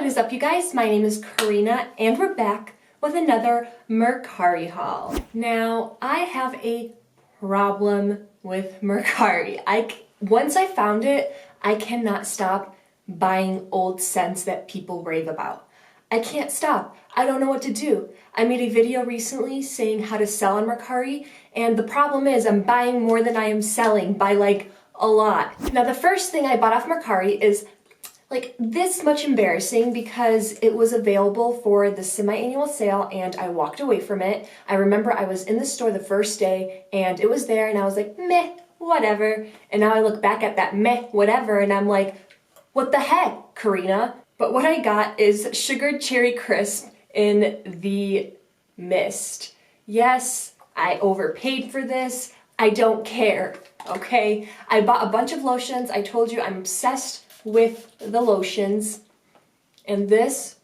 is up, you guys? My name is Karina, and we're back with another Mercari haul. Now, I have a problem with Mercari. Once I found it, I cannot stop buying old scents that people rave about. I can't stop. I don't know what to do. I made a video recently saying how to sell on Mercari, and the problem is I'm buying more than I am selling by like a lot. Now, the first thing I bought off Mercari is like this much embarrassing because it was available for the semi-annual sale and I walked away from it. I remember I was in the store the first day and it was there and I was like, meh, whatever. And now I look back at that meh, whatever, and I'm like, what the heck, Karina? But what I got is Sugared Cherry Crisp in the mist. Yes, I overpaid for this. I don't care, okay? I bought a bunch of lotions. I told you I'm obsessed with the lotions, and this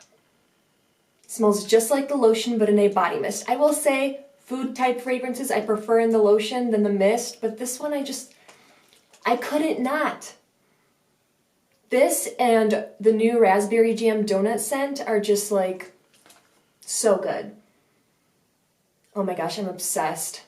smells just like the lotion but in a body mist. I will say food type fragrances I prefer in the lotion than the mist, but this one I couldn't not. This and the new raspberry jam donut scent are just like so good. Oh my gosh, I'm obsessed.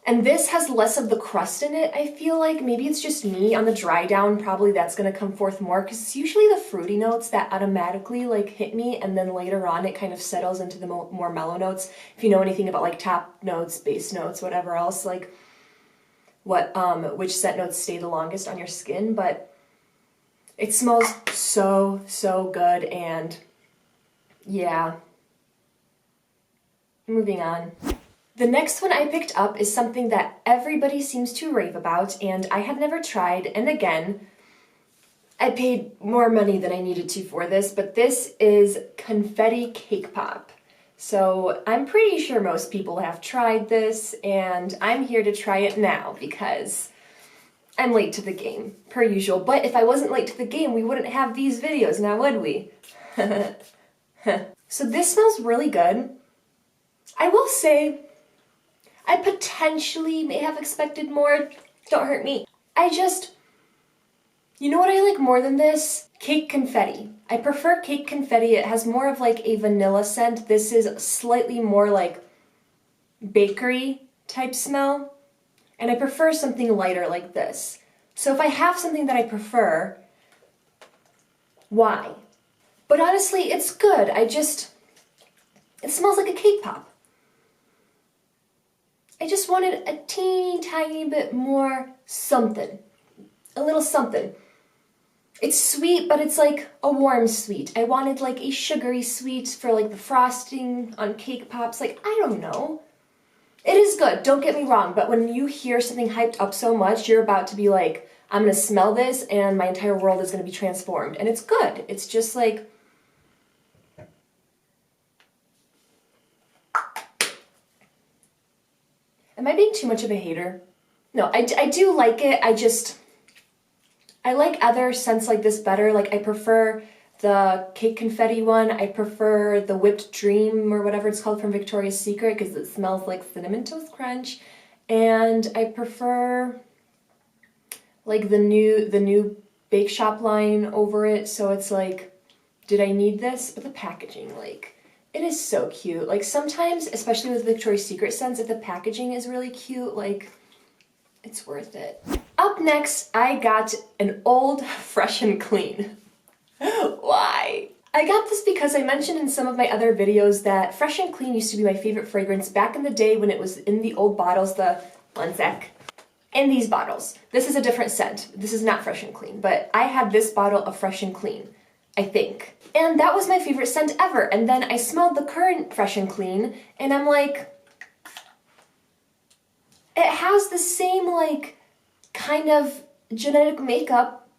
And this has less of the crust in it, I feel like. Maybe it's just me on the dry down, probably that's gonna come forth more because it's usually the fruity notes that automatically like hit me, and then later on it kind of settles into the more mellow notes. If you know anything about like top notes, base notes, whatever else, like which scent notes stay the longest on your skin, but it smells so good, and yeah. Moving on. The next one I picked up is something that everybody seems to rave about, and I have never tried, and again, I paid more money than I needed to for this, but this is Confetti Cake Pop. So I'm pretty sure most people have tried this, and I'm here to try it now because I'm late to the game, per usual. But if I wasn't late to the game, we wouldn't have these videos now, would we? So this smells really good. I will say, I potentially may have expected more. Don't hurt me. You know what I like more than this? Cake confetti. I prefer cake confetti. It has more of like a vanilla scent. This is slightly more like bakery type smell. And I prefer something lighter like this. So if I have something that I prefer, why? But honestly, it's good. It smells like a cake pop. I just wanted a teeny tiny bit more something. A little something. It's sweet, but it's like a warm sweet. I wanted like a sugary sweet for like the frosting on cake pops. Like, I don't know. It is good, don't get me wrong, but when you hear something hyped up so much, you're about to be like, I'm gonna smell this and my entire world is gonna be transformed. And it's good. It's just like, am I being too much of a hater? No, I do like it. I like other scents like this better. Like I prefer the cake confetti one. I prefer the whipped dream or whatever it's called from Victoria's Secret because it smells like Cinnamon Toast Crunch. And I prefer like the new Bake Shop line over it. So it's like, did I need this? But the packaging, like, it is so cute. Like sometimes, especially with Victoria's Secret scents, if the packaging is really cute, like it's worth it. Up next, I got an old Fresh and Clean. Why? I got this because I mentioned in some of my other videos that Fresh and Clean used to be my favorite fragrance back in the day when it was in the old bottles, in these bottles. This is a different scent. This is not Fresh and Clean, but I had this bottle of Fresh and Clean, I think. And that was my favorite scent ever. And then I smelled the current Fresh and Clean and I'm like, it has the same like kind of genetic makeup.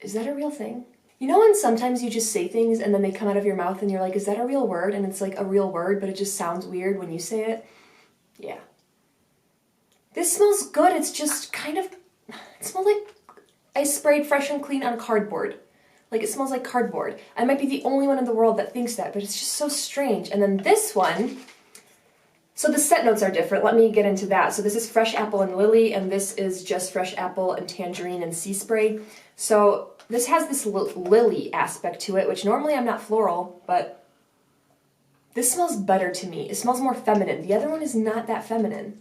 Is that a real thing? You know when sometimes you just say things and then they come out of your mouth and you're like, is that a real word? And it's like a real word, but it just sounds weird when you say it. Yeah. This smells good. It's just kind of, it smells like I sprayed Fresh and Clean on cardboard. Like it smells like cardboard. I might be the only one in the world that thinks that, but it's just so strange. And then this one So the scent notes are different. Let me get into that. So this is fresh apple and lily, and this is just fresh apple and tangerine and sea spray. So this has this lily aspect to it, which normally I'm not floral, but this smells better to me. It smells more feminine. The other one is not that feminine.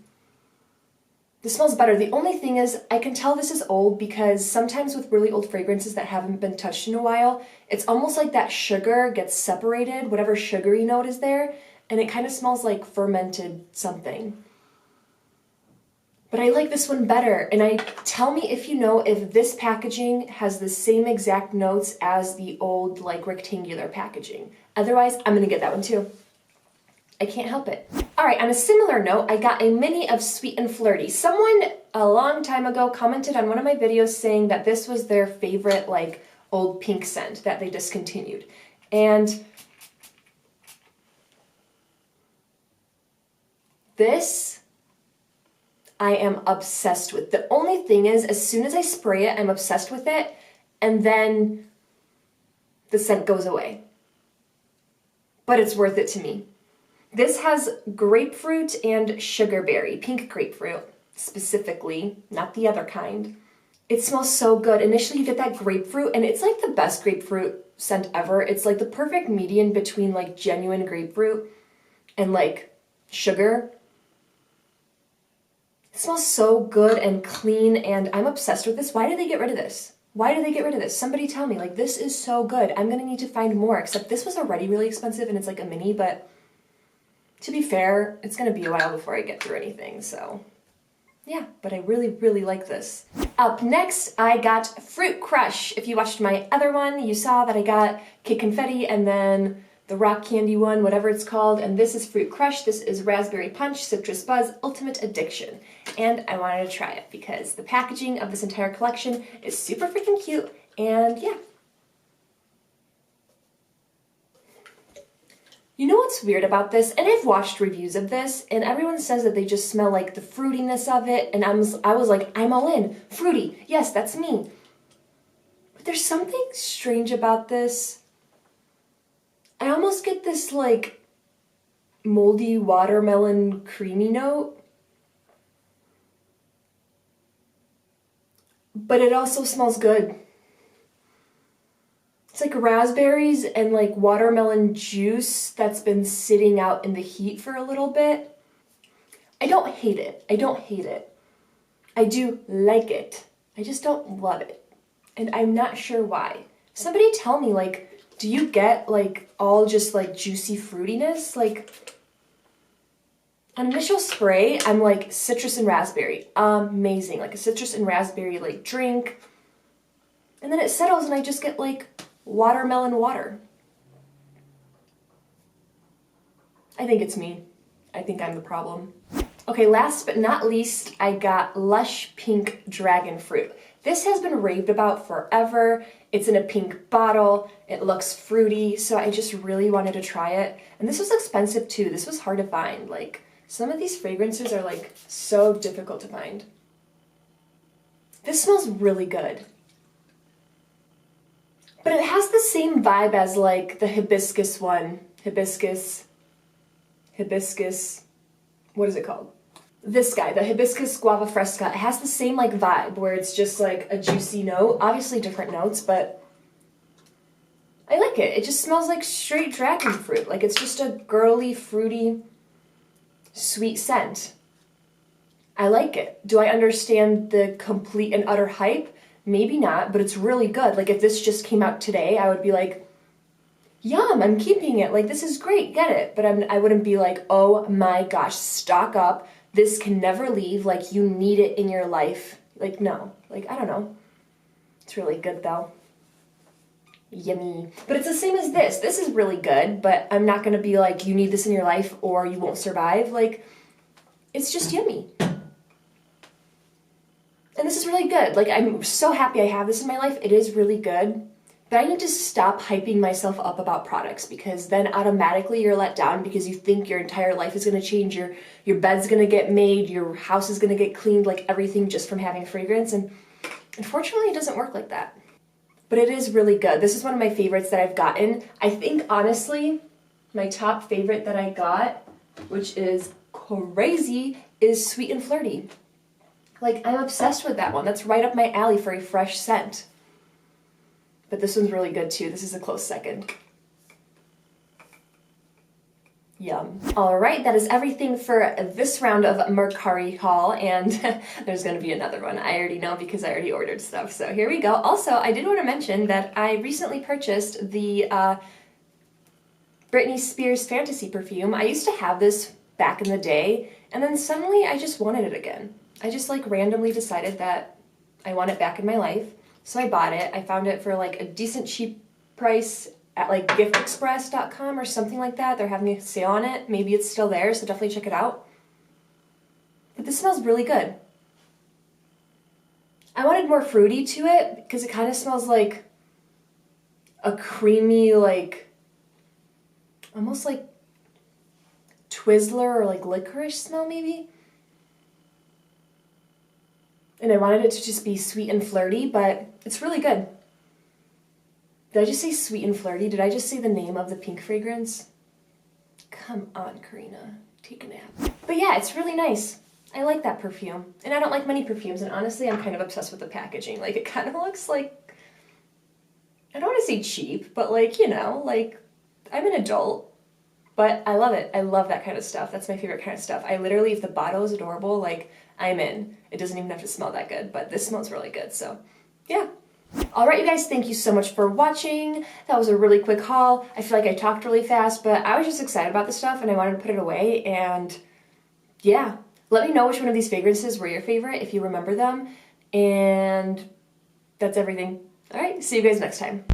This smells better. The only thing is, I can tell this is old because sometimes with really old fragrances that haven't been touched in a while, it's almost like that sugar gets separated, whatever sugary note is there, and it kind of smells like fermented something. But I like this one better, and tell me if you know if this packaging has the same exact notes as the old like rectangular packaging. Otherwise, I'm gonna get that one too. I can't help it. All right, on a similar note, I got a mini of Sweet and Flirty. Someone a long time ago commented on one of my videos saying that this was their favorite like old pink scent that they discontinued. And this, I am obsessed with. The only thing is, as soon as I spray it, I'm obsessed with it, and then the scent goes away. But it's worth it to me. This has grapefruit and sugarberry, pink grapefruit specifically, not the other kind. It smells so good. Initially you get that grapefruit, and it's like the best grapefruit scent ever. It's like the perfect median between like genuine grapefruit and like sugar. It smells so good and clean, and I'm obsessed with this. Why did they get rid of this? Why did they get rid of this? Somebody tell me. Like, this is so good. I'm gonna need to find more, except this was already really expensive and it's like a mini, but to be fair, it's gonna be a while before I get through anything, so yeah, but I really, really like this. Up next, I got Fruit Crush. If you watched my other one, you saw that I got Cake Confetti and then the rock candy one, whatever it's called, and this is Fruit Crush. This is Raspberry Punch, Citrus Buzz, Ultimate Addiction. And I wanted to try it because the packaging of this entire collection is super freaking cute, and yeah. You know what's weird about this? And I've watched reviews of this, and everyone says that they just smell like the fruitiness of it, and I was like, I'm all in. Fruity, yes, that's me. But there's something strange about this. I almost get this like moldy watermelon creamy note. But it also smells good. It's like raspberries and like watermelon juice that's been sitting out in the heat for a little bit. I don't hate it. I don't hate it. I do like it. I just don't love it. And I'm not sure why. Somebody tell me, like, do you get like all just like juicy fruitiness? Like, on initial spray, I'm like citrus and raspberry. Amazing. Like a citrus and raspberry like drink. And then it settles and I just get like watermelon water. I think it's me. I think I'm the problem. Okay, last but not least, I got Lush Pink Dragon Fruit. This has been raved about forever. It's in a pink bottle. It looks fruity, so I just really wanted to try it. And this was expensive too. This was hard to find. Like, some of these fragrances are like so difficult to find. This smells really good. But it has the same vibe as like the hibiscus one. Hibiscus, what is it called? This guy, the Hibiscus Guava Fresca. It has the same like vibe where it's just like a juicy note. Obviously different notes, but I like it. It just smells like straight dragon fruit. Like it's just a girly, fruity, sweet scent. I like it. Do I understand the complete and utter hype? Maybe not, but it's really good. Like if this just came out today, I would be like, yum, I'm keeping it. Like this is great, get it. But I wouldn't be like, oh my gosh, stock up. This can never leave. Like you need it in your life. Like no, like I don't know. It's really good though. Yummy. But it's the same as this. This is really good, but I'm not gonna be like, you need this in your life or you won't survive. Like, it's just yummy. And this is really good. Like, I'm so happy I have this in my life. It is really good. But I need to stop hyping myself up about products because then automatically you're let down because you think your entire life is going to change. Your bed's going to get made. Your house is going to get cleaned, like everything just from having fragrance. And unfortunately, it doesn't work like that. But it is really good. This is one of my favorites that I've gotten. I think, honestly, my top favorite that I got, which is crazy is Sweet and Flirty. Like, I'm obsessed with that one. That's right up my alley for a fresh scent. But this one's really good too. This is a close second. Yum. Alright, that is everything for this round of Mercari haul, and there's gonna be another one. I already know because I already ordered stuff, so here we go. Also, I did want to mention that I recently purchased the Britney Spears Fantasy perfume. I used to have this back in the day, and then suddenly I just wanted it again. I just like randomly decided that I want it back in my life, so I bought it. I found it for like a decent cheap price at like giftexpress.com or something like that. They're having a sale on it. Maybe it's still there, so definitely check it out. But this smells really good. I wanted more fruity to it because it kind of smells like a creamy, like almost like Twizzler or like licorice smell maybe. And I wanted it to just be sweet and flirty, but it's really good. Did I just say sweet and flirty? Did I just say the name of the pink fragrance? Come on, Karina. Take a nap. But yeah, it's really nice. I like that perfume. And I don't like many perfumes, and honestly, I'm kind of obsessed with the packaging. Like, it kind of looks like, I don't want to say cheap, but like, you know, like, I'm an adult, but I love it. I love that kind of stuff. That's my favorite kind of stuff. I literally, if the bottle is adorable, like, I'm in. It doesn't even have to smell that good, but this smells really good, so yeah. Alright, you guys, thank you so much for watching. That was a really quick haul. I feel like I talked really fast, but I was just excited about this stuff and I wanted to put it away, and yeah. Let me know which one of these fragrances were your favorite, if you remember them, and that's everything. Alright, see you guys next time.